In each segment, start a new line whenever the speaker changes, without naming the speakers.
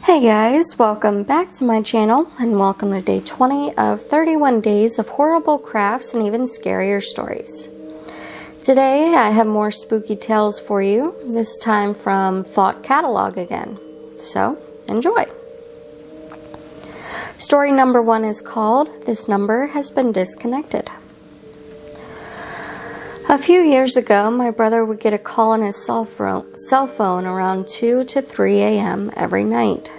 Hey guys, welcome back to my channel and welcome to day 20 of 31 days of horrible crafts and even scarier stories. Today I have more spooky tales for you, this time from Thought Catalog again. So, enjoy! Story number 1 is called, This Number Has Been Disconnected. A few years ago, my brother would get a call on his cell phone around 2 to 3 a.m. every night.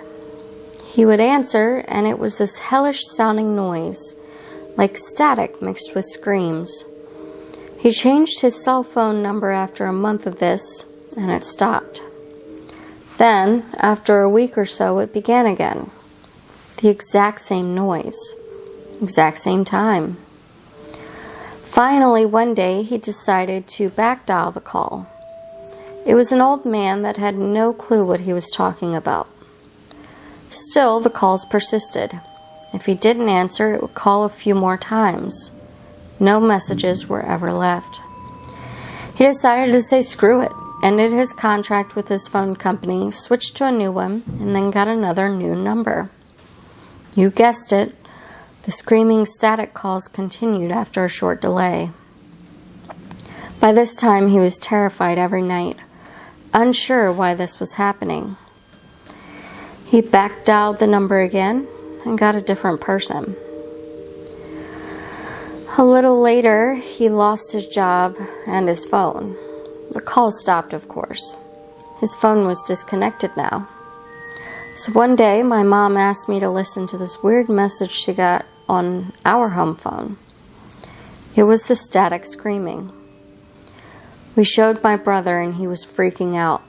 He would answer, and it was this hellish sounding noise, like static mixed with screams. He changed his cell phone number after a month of this, and it stopped. Then, after a week or so, it began again. The exact same noise, exact same time. Finally, one day, he decided to backdial the call. It was an old man that had no clue what he was talking about. Still, the calls persisted. If he didn't answer, it would call a few more times. No messages were ever left. He decided to say screw it, ended his contract with his phone company, switched to a new one, and then got another new number. You guessed it. The screaming static calls continued after a short delay. By this time, he was terrified every night, unsure why this was happening. He backdialed the number again and got a different person. A little later, he lost his job and his phone. The calls stopped, of course. His phone was disconnected now. So one day, my mom asked me to listen to this weird message she got on our home phone. It was the static screaming. We showed my brother and he was freaking out.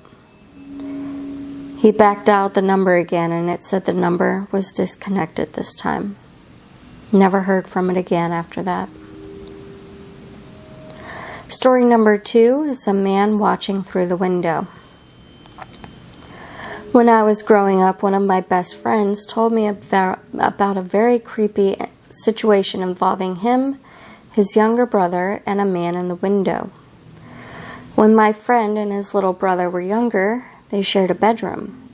He backdialed the number again and it said the number was disconnected this time. Never heard from it again after that. Story number 2 is a man watching through the window. When I was growing up, one of my best friends told me about a very creepy situation involving him, his younger brother, and a man in the window. When my friend and his little brother were younger, they shared a bedroom.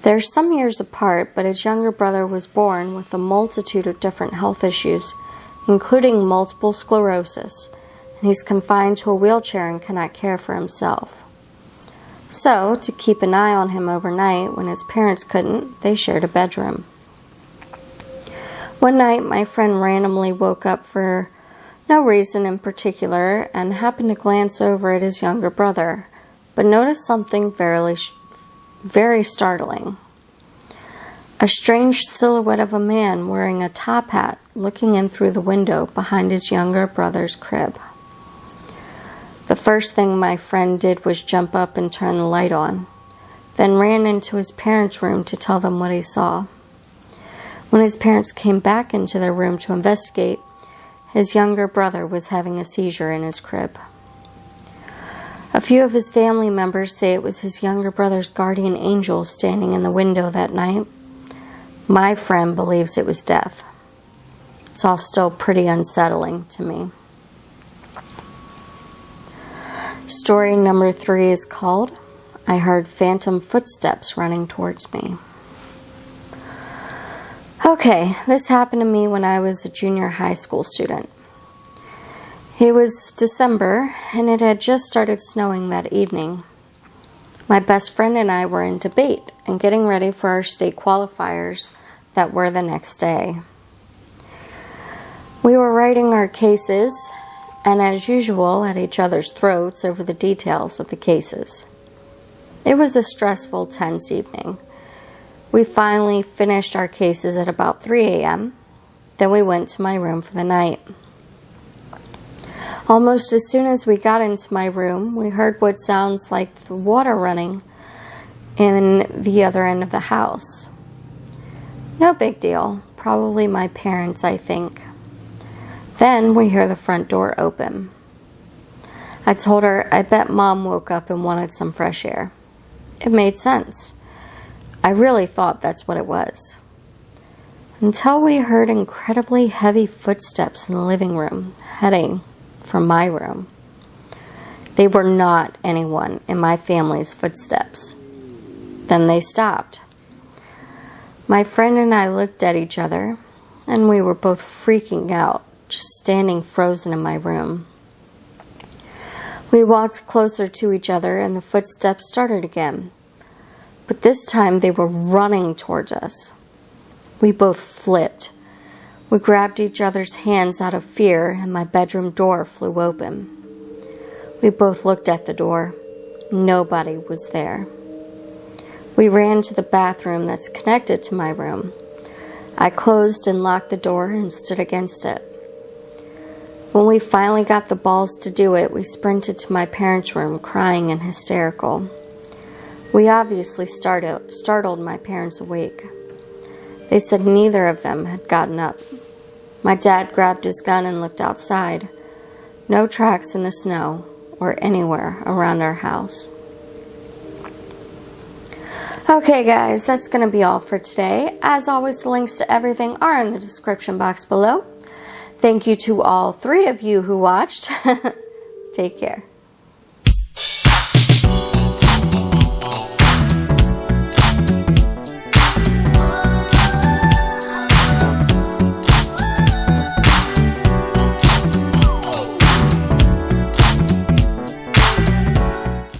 They're some years apart, but his younger brother was born with a multitude of different health issues, including multiple sclerosis, and he's confined to a wheelchair and cannot care for himself. So, to keep an eye on him overnight when his parents couldn't, they shared a bedroom. One night, my friend randomly woke up for no reason in particular and happened to glance over at his younger brother, but noticed something very startling. A strange silhouette of a man wearing a top hat looking in through the window behind his younger brother's crib. The first thing my friend did was jump up and turn the light on, then ran into his parents' room to tell them what he saw. When his parents came back into their room to investigate, his younger brother was having a seizure in his crib. A few of his family members say it was his younger brother's guardian angel standing in the window that night. My friend believes it was death. It's all still pretty unsettling to me. Story number 3 is called, I Heard Phantom Footsteps Running Towards Me. Okay, this happened to me when I was a junior high school student. It was December, and it had just started snowing that evening. My best friend and I were in debate and getting ready for our state qualifiers that were the next day. We were writing our cases, and as usual, at each other's throats over the details of the cases. It was a stressful, tense evening. We finally finished our cases at about 3 a.m., then we went to my room for the night. Almost as soon as we got into my room, we heard what sounds like the water running in the other end of the house. No big deal, probably my parents, I think. Then we hear the front door open. I told her I bet Mom woke up and wanted some fresh air. It made sense. I really thought that's what it was. Until we heard incredibly heavy footsteps in the living room, heading from my room. They were not anyone in my family's footsteps. Then they stopped. My friend and I looked at each other, and we were both freaking out, just standing frozen in my room. We walked closer to each other, and the footsteps started again. But this time they were running towards us. We both flipped. We grabbed each other's hands out of fear, and my bedroom door flew open. We both looked at the door. Nobody was there. We ran to the bathroom that's connected to my room. I closed and locked the door and stood against it. When we finally got the balls to do it, we sprinted to my parents' room, crying and hysterical. We obviously startled my parents awake. They said neither of them had gotten up. My dad grabbed his gun and looked outside. No tracks in the snow or anywhere around our house. Okay guys, that's going to be all for today. As always, the links to everything are in the description box below. Thank you to all 3 of you who watched. Take care.